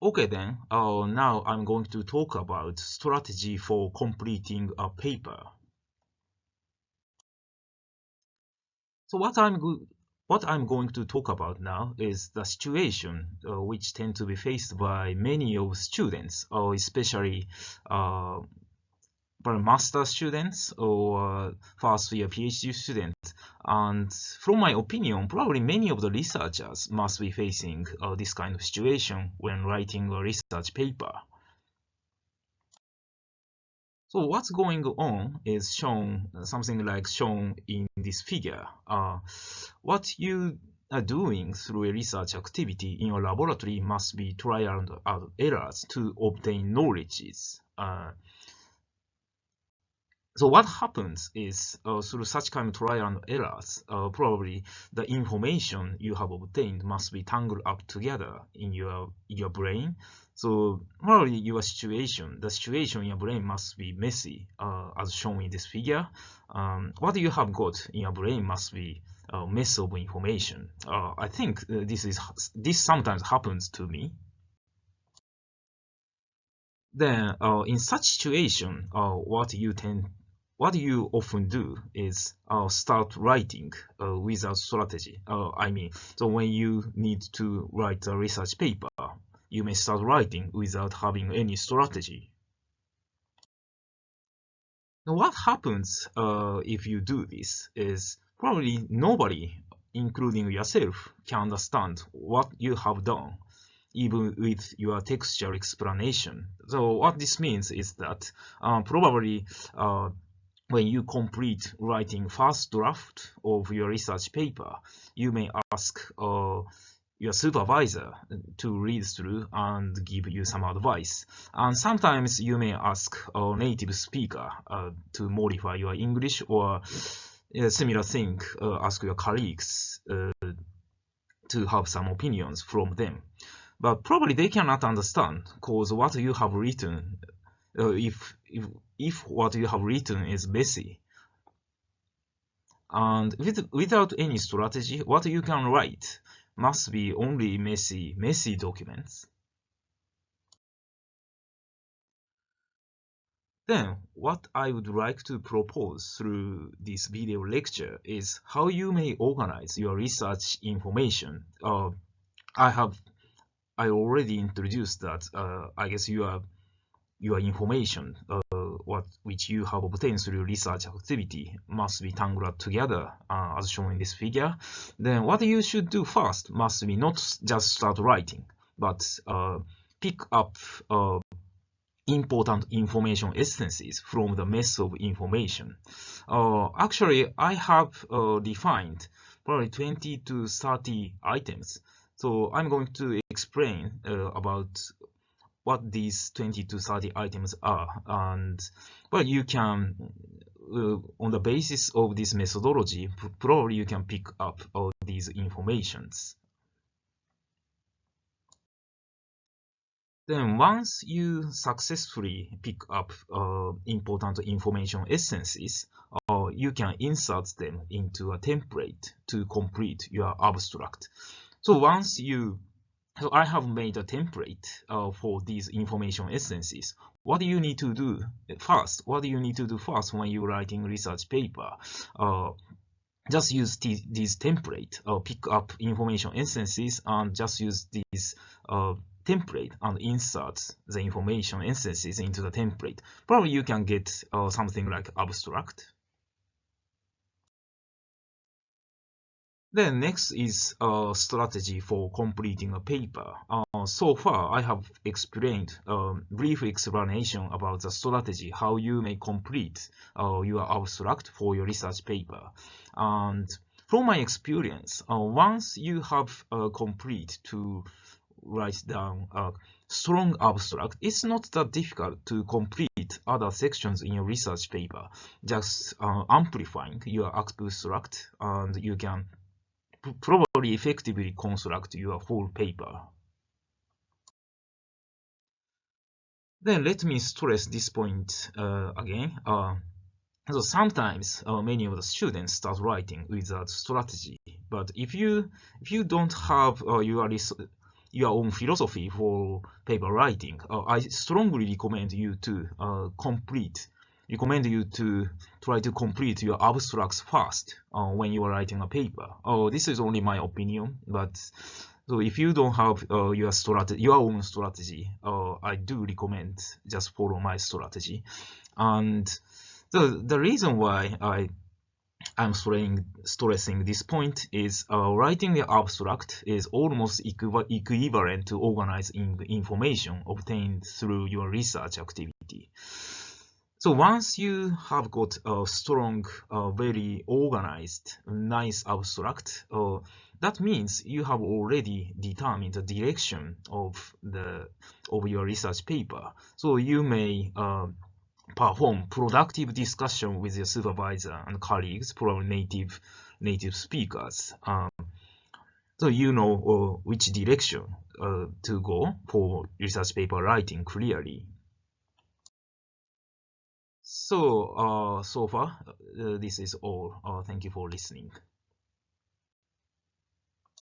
Okay then, now I'm going to talk about strategy for completing a paper. So what I'm going to talk about now is the situation which tend to be faced by many of students, or especially uh, for master students or first year PhD students. And from my opinion, probably many of the researchers must be facing this kind of situation when writing a research paper. So what's going on is shown, something like shown in this figure. What you are doing through a research activity in your laboratory must be trial and errors to obtain knowledges. So what happens is through such kind of trial and errors, probably the information you have obtained must be tangled up together in your brain. So probably the situation in your brain must be messy, as shown in this figure. What you have got in your brain must be a mess of information. I think this sometimes happens to me. Then, in such situation, what you often do is start writing without strategy. So when you need to write a research paper, you may start writing without having any strategy. Now, what happens if you do this is probably nobody, including yourself, can understand what you have done, even with your textual explanation. So what this means is that probably when you complete writing first draft of your research paper, you may ask your supervisor to read through and give you some advice. And sometimes you may ask a native speaker to modify your English, or similar thing, ask your colleagues to have some opinions from them. But probably they cannot understand, because what you have written, if what you have written is messy, and without any strategy, what you can write must be only messy documents. Then, what I would like to propose through this video lecture is how you may organize your research information. I already introduced that. I guess your information, which you have obtained through research activity, must be tangled together, as shown in this figure. Then what you should do first must be not just start writing, but pick up important information essences from the mess of information. Actually, I have defined probably 20 to 30 items. So I'm going to explain about what these 20 to 30 items are, and well, you can on the basis of this methodology, probably you can pick up all these informations. Then once you successfully pick up important information essences, you can insert them into a template to complete your abstract. So so I have made a template for these information essences. What do you need to do first? What do you need to do first when you're writing research paper? Just use these template, pick up information essences, and just use these template and insert the information essences into the template. Probably you can get something like abstract. Then next is a strategy for completing a paper. So far, I have explained a brief explanation about the strategy, how you may complete your abstract for your research paper. And from my experience, once you have complete to write down a strong abstract, it's not that difficult to complete other sections in your research paper. Just amplifying your abstract, and you can probably effectively construct your whole paper. Then let me stress this point again. So sometimes many of the students start writing without strategy, but if you don't have your own philosophy for paper writing, I strongly recommend you to try to complete your abstracts first when you are writing a paper. This is only my opinion, but so if you don't have your own strategy, I do recommend just follow my strategy. And the reason why I'm stressing this point is writing the abstract is almost equivalent to organizing the information obtained through your research activity. So once you have got a strong, very organized, nice abstract, that means you have already determined the direction of your research paper. So you may perform productive discussion with your supervisor and colleagues, probably native speakers. So you know which direction to go for research paper writing clearly. So, so far, this is all. Thank you for listening.